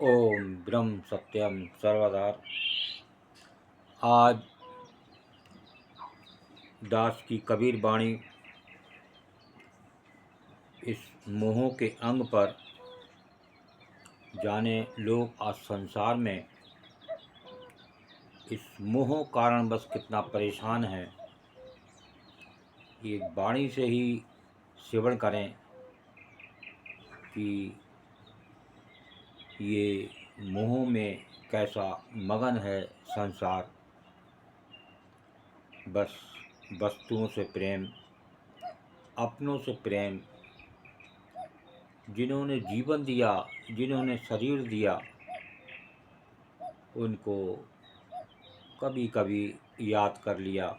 ओम ब्रह्म सत्यम सर्वदा। आज दास की कबीर वाणी इस मोह के अंग पर जाने लोग आज संसार में इस मोह कारण बस कितना परेशान है। ये वाणी से ही सेवन करें कि ये मोह में कैसा मगन है संसार। बस वस्तुओं से प्रेम, अपनों से प्रेम, जिन्होंने जीवन दिया, जिन्होंने शरीर दिया, उनको कभी कभी याद कर लिया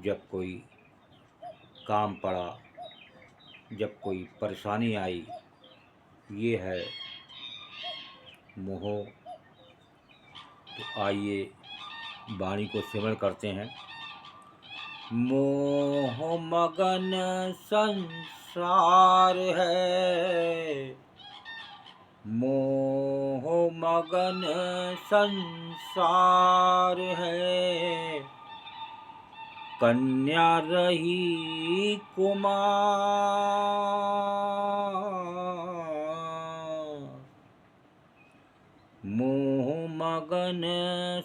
जब कोई काम पड़ा, जब कोई परेशानी आई। ये है मोह। तो आइए वाणी को सिमरण करते हैं। मोह मगन संसार है, मोह मगन संसार है, कन्या रही कुमार। मोह मगन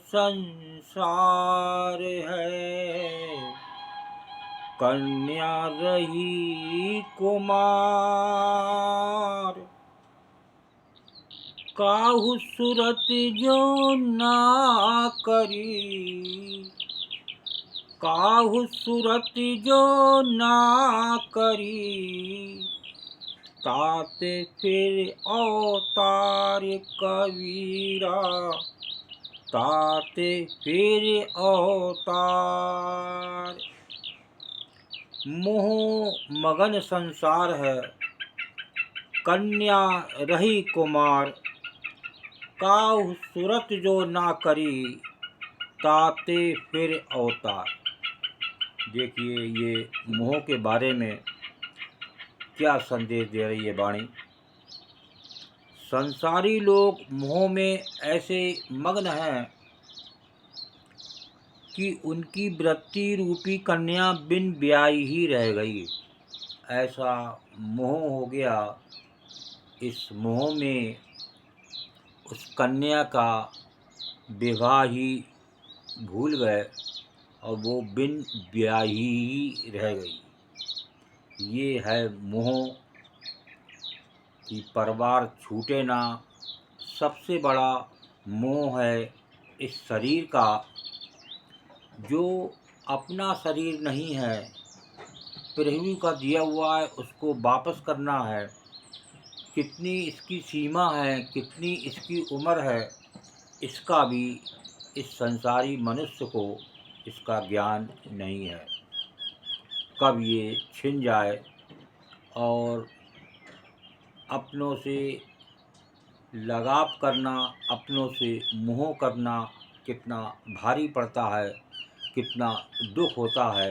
संसार है, कन्या रही कुमार। काहू सूरत जो ना करी, काहू सूरत जो ना करी, ताते फिर अवतार कबीरा, ताते फिर अवतार। मोह मगन संसार है, कन्या रही कुमार। काहू सूरत जो ना करी, ताते फिर अवतार। देखिए ये मोह के बारे में क्या संदेश दे रही है वाणी। संसारी लोग मोह में ऐसे मग्न हैं कि उनकी वृत्ति रूपी कन्या बिन ब्याही ही रह गई। ऐसा मोह हो गया। इस मोह में उस कन्या का विवाह ही भूल गए और वो बिन ब्याही ही रह गई। ये है मोह कि परिवार छूटे ना। सबसे बड़ा मोह है इस शरीर का, जो अपना शरीर नहीं है, पृथ्वी का दिया हुआ है, उसको वापस करना है। कितनी इसकी सीमा है, कितनी इसकी उम्र है, इसका भी इस संसारी मनुष्य को इसका ज्ञान नहीं है। कब ये छिन जाए। और अपनों से लगाव करना, अपनों से मोह करना कितना भारी पड़ता है, कितना दुख होता है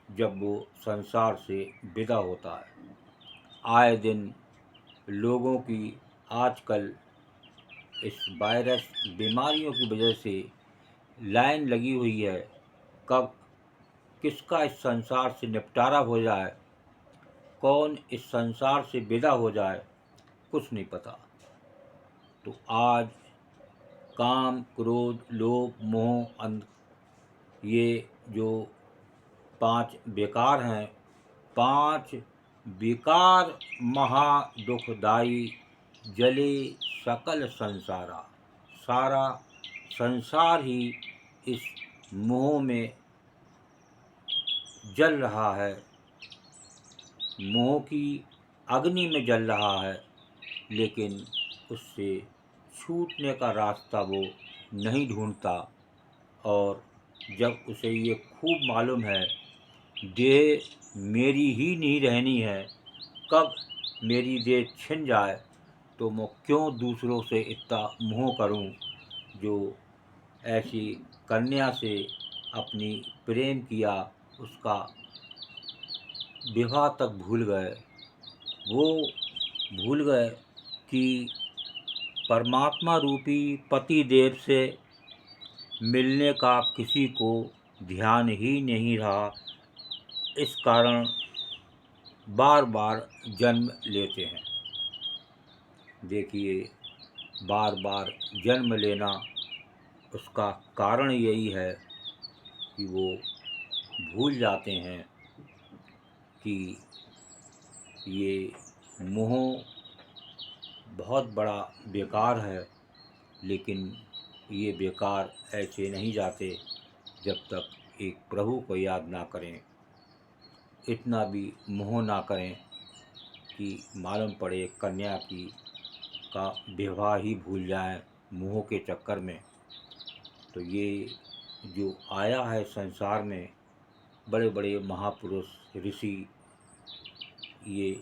जब वो संसार से विदा होता है। आए दिन लोगों की आजकल इस वायरस बीमारियों की वजह से लाइन लगी हुई है। कब किसका इस संसार से निपटारा हो जाए, कौन इस संसार से विदा हो जाए, कुछ नहीं पता। तो आज काम, क्रोध, लोभ, मोह, अंध, ये जो 5 विकार हैं, 5 विकार महा दुखदाई, जले सकल संसारा। सारा संसार ही इस मोह में जल रहा है, मोह की अग्नि में जल रहा है, लेकिन उससे छूटने का रास्ता वो नहीं ढूंढता। और जब उसे ये खूब मालूम है देह मेरी ही नहीं रहनी है, कब मेरी देह छिन जाए तो मैं क्यों दूसरों से इतना मोह करूं। जो ऐसी कन्या से अपनी प्रेम किया, उसका विवाह तक भूल गए। वो भूल गए कि परमात्मा रूपी पति देव से मिलने का किसी को ध्यान ही नहीं रहा। इस कारण बार बार जन्म लेते हैं। देखिए, बार बार जन्म लेना, उसका कारण यही है कि वो भूल जाते हैं कि ये मोह बहुत बड़ा बेकार है। लेकिन ये बेकार ऐसे नहीं जाते जब तक एक प्रभु को याद ना करें, इतना भी मोह ना करें कि मालूम पड़े कन्या की का विवाह ही भूल जाएं मोह के चक्कर में। तो ये जो आया है संसार में, बड़े बड़े महापुरुष ऋषि ये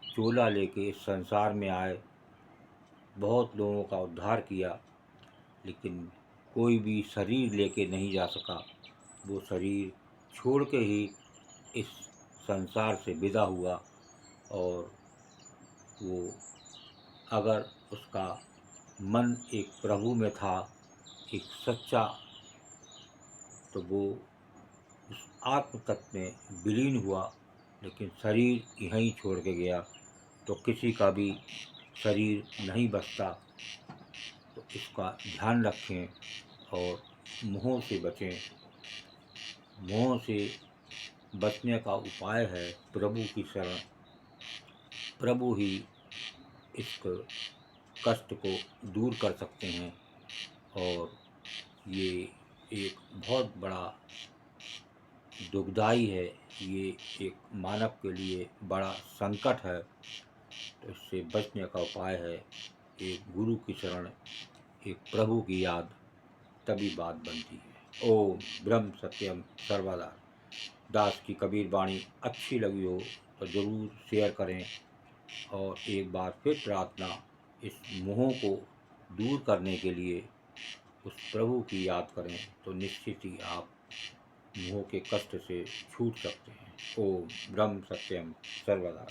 चोला लेके इस संसार में आए, बहुत लोगों का उद्धार किया, लेकिन कोई भी शरीर लेके नहीं जा सका। वो शरीर छोड़ के ही इस संसार से विदा हुआ। और वो अगर उसका मन एक प्रभु में था, एक सच्चा, तो वो उस आत्म तत्व में विलीन हुआ। लेकिन शरीर यहीं छोड़ के गया, तो किसी का भी शरीर नहीं बचता। तो इसका ध्यान रखें और मोह से बचें। मोह से बचने का उपाय है प्रभु की शरण। प्रभु ही इस कष्ट को दूर कर सकते हैं। और ये एक बहुत बड़ा दुखदाई है, ये एक मानव के लिए बड़ा संकट है। तो इससे बचने का उपाय है एक गुरु की शरण, एक प्रभु की याद, तभी बात बनती है। ओम ब्रह्म सत्यम सर्वदा। दास की कबीर वाणी अच्छी लगी हो तो ज़रूर शेयर करें। और एक बार फिर प्रार्थना, इस मोह को दूर करने के लिए उस प्रभु की याद करें, तो निश्चित ही आप मोह के कष्ट से छूट सकते हैं। ओम ब्रह्म सत्यम सर्वदा।